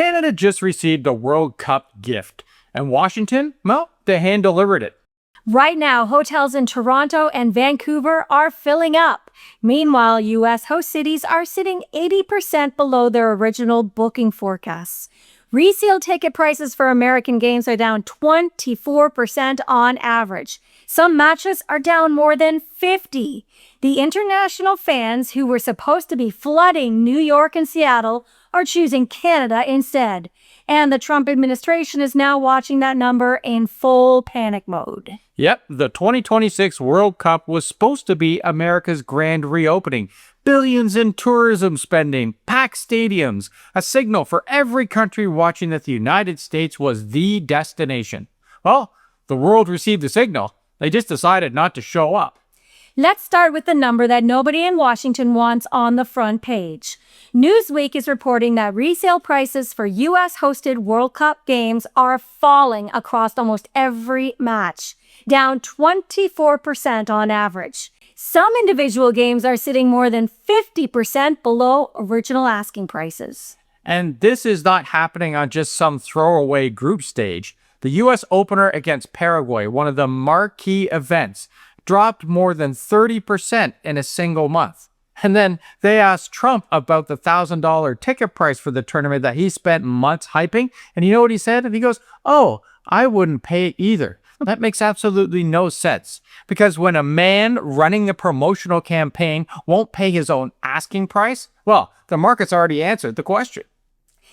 Canada just received a World Cup gift, and Washington, well, they hand-delivered it. Right now, hotels in Toronto and Vancouver are filling up. Meanwhile, U.S. host cities are sitting 80% below their original booking forecasts. Resale ticket prices for American games are down 24% on average. Some matches are down more than 50%. The international fans who were supposed to be flooding New York and Seattle are choosing Canada instead. And the Trump administration is now watching that number in full panic mode. Yep, the 2026 World Cup was supposed to be America's grand reopening. Billions in tourism spending, packed stadiums, a signal for every country watching that the United States was the destination. Well, the world received the signal. They just decided not to show up. Let's start with the number that nobody in Washington wants on the front page. Newsweek is reporting that resale prices for U.S.-hosted World Cup games are falling across almost every match, down 24% on average. Some individual games are sitting more than 50% below original asking prices. And this is not happening on just some throwaway group stage. The U.S. opener against Paraguay, one of the marquee events, dropped more than 30% in a single month. And then they asked Trump about the $1,000 ticket price for the tournament that he spent months hyping. And you know what he said? And he goes, "Oh, I wouldn't pay it either." That makes absolutely no sense. Because when a man running the promotional campaign won't pay his own asking price, well, the market's already answered the question.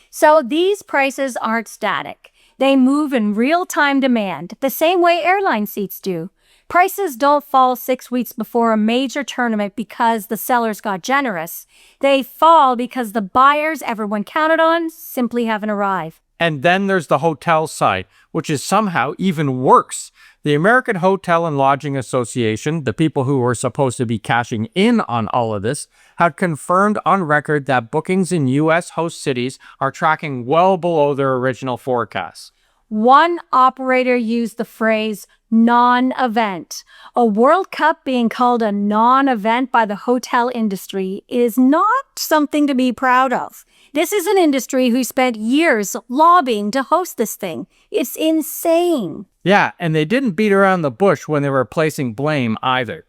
So these prices aren't static. They move in real-time demand, the same way airline seats do. Prices don't fall 6 weeks before a major tournament because the sellers got generous. They fall because the buyers everyone counted on simply haven't arrived. And then there's the hotel side, which is somehow even worse. The American Hotel and Lodging Association, the people who were supposed to be cashing in on all of this, had confirmed on record that bookings in U.S. host cities are tracking well below their original forecasts. One operator used the phrase non-event. A World Cup being called a non-event by the hotel industry is not something to be proud of. This is an industry who spent years lobbying to host this thing. It's insane. Yeah, and they didn't beat around the bush when they were placing blame either.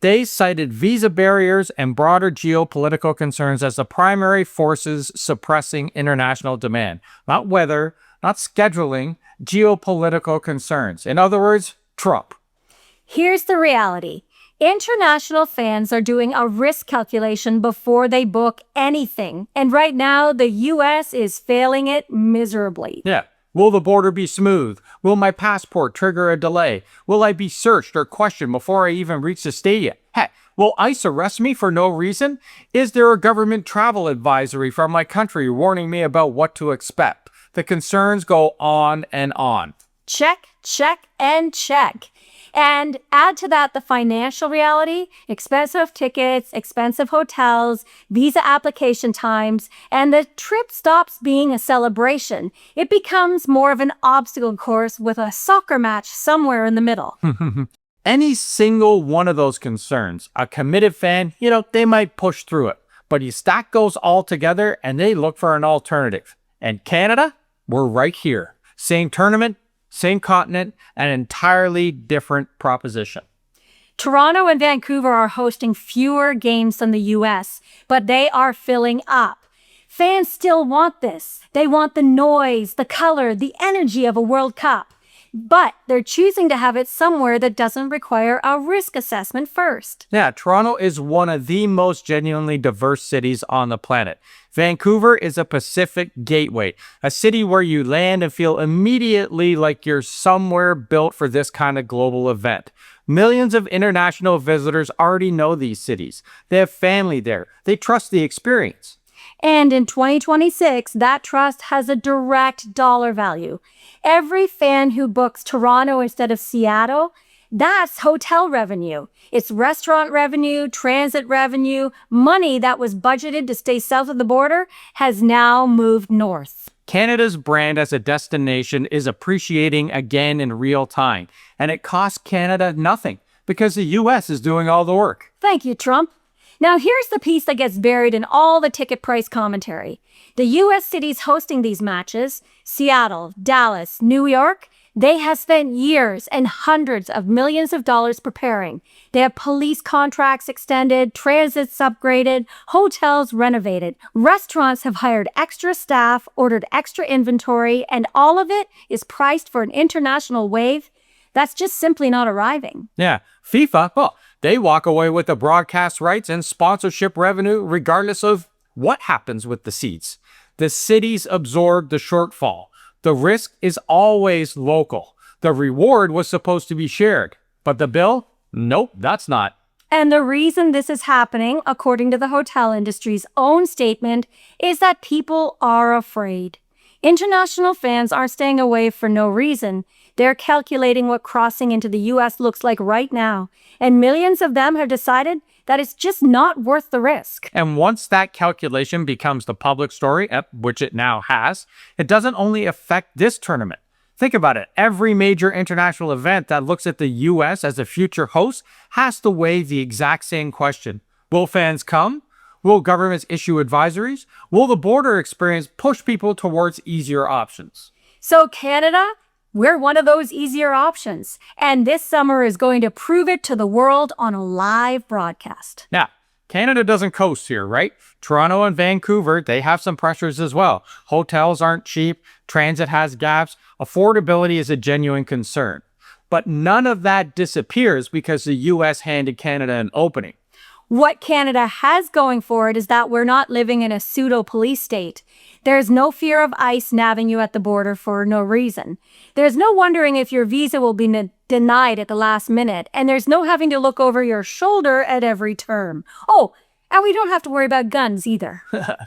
They cited visa barriers and broader geopolitical concerns as the primary forces suppressing international demand. Not weather, not scheduling, geopolitical concerns. In other words, Trump. Here's the reality. International fans are doing a risk calculation before they book anything. And right now, the U.S. is failing it miserably. Yeah. Will the border be smooth? Will my passport trigger a delay? Will I be searched or questioned before I even reach the stadium? Heck, will ICE arrest me for no reason? Is there a government travel advisory from my country warning me about what to expect? The concerns go on and on. Check, check, and check. And add to that the financial reality, expensive tickets, expensive hotels, visa application times, and the trip stops being a celebration. It becomes more of an obstacle course with a soccer match somewhere in the middle. Any single one of those concerns, a committed fan, they might push through it. But you stack those all together and they look for an alternative. And Canada, we're right here. Same tournament, same continent, an entirely different proposition. Toronto and Vancouver are hosting fewer games than the U.S., but they are filling up. Fans still want this. They want the noise, the color, the energy of a World Cup. But they're choosing to have it somewhere that doesn't require a risk assessment first. Yeah, Toronto is one of the most genuinely diverse cities on the planet. Vancouver is a Pacific gateway, a city where you land and feel immediately like you're somewhere built for this kind of global event. Millions of international visitors already know these cities. They have family there. They trust the experience. And in 2026, that trust has a direct dollar value. Every fan who books Toronto instead of Seattle, that's hotel revenue. It's restaurant revenue, transit revenue, money that was budgeted to stay south of the border has now moved north. Canada's brand as a destination is appreciating again in real time, and it costs Canada nothing because the U.S. is doing all the work. Thank you, Trump. Now, here's the piece that gets buried in all the ticket price commentary. The U.S. cities hosting these matches, Seattle, Dallas, New York, they have spent years and hundreds of millions of dollars preparing. They have police contracts extended, transits upgraded, hotels renovated, restaurants have hired extra staff, ordered extra inventory, and all of it is priced for an international wave that's just simply not arriving. Yeah, FIFA, well, they walk away with the broadcast rights and sponsorship revenue regardless of what happens with the seats. The cities absorb the shortfall. The risk is always local. The reward was supposed to be shared. But the bill? Nope, that's not. And the reason this is happening, according to the hotel industry's own statement, is that people are afraid. International fans aren't staying away for no reason. They're calculating what crossing into the U.S. looks like right now. And millions of them have decided that it's just not worth the risk. And once that calculation becomes the public story, which it now has, it doesn't only affect this tournament. Think about it. Every major international event that looks at the U.S. as a future host has to weigh the exact same question. Will fans come? Will governments issue advisories? Will the border experience push people towards easier options? So Canada, we're one of those easier options. And this summer is going to prove it to the world on a live broadcast. Now, Canada doesn't coast here, right? Toronto and Vancouver, they have some pressures as well. Hotels aren't cheap, transit has gaps, affordability is a genuine concern. But none of that disappears because the U.S. handed Canada an opening. What Canada has going for it is that we're not living in a pseudo-police state. There's no fear of ICE nabbing you at the border for no reason. There's no wondering if your visa will be denied at the last minute, and there's no having to look over your shoulder at every turn. Oh, and we don't have to worry about guns either.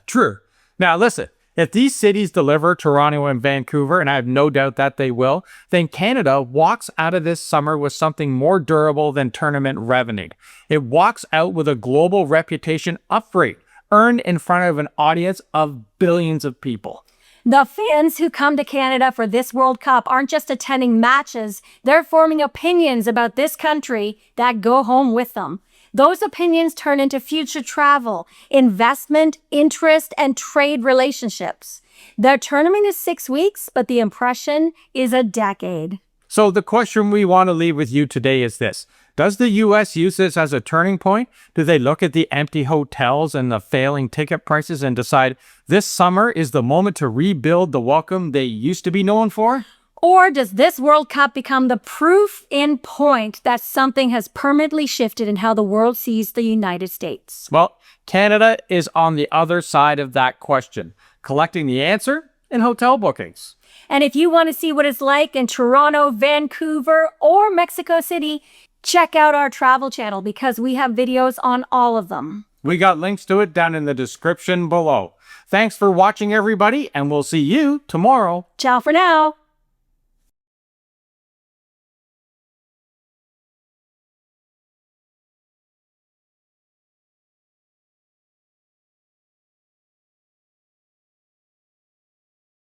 True. Now listen, if these cities deliver, Toronto and Vancouver, and I have no doubt that they will, then Canada walks out of this summer with something more durable than tournament revenue. It walks out with a global reputation upgrade, earned in front of an audience of billions of people. The fans who come to Canada for this World Cup aren't just attending matches, they're forming opinions about this country that go home with them. Those opinions turn into future travel, investment, interest, and trade relationships. The tournament is 6 weeks, but the impression is a decade. So the question we want to leave with you today is this. Does the U.S. use this as a turning point? Do they look at the empty hotels and the failing ticket prices and decide this summer is the moment to rebuild the welcome they used to be known for? Or does this World Cup become the proof in point that something has permanently shifted in how the world sees the United States? Well, Canada is on the other side of that question, collecting the answer in hotel bookings. And if you want to see what it's like in Toronto, Vancouver, or Mexico City, check out our travel channel because we have videos on all of them. We got links to it down in the description below. Thanks for watching, everybody, and we'll see you tomorrow. Ciao for now.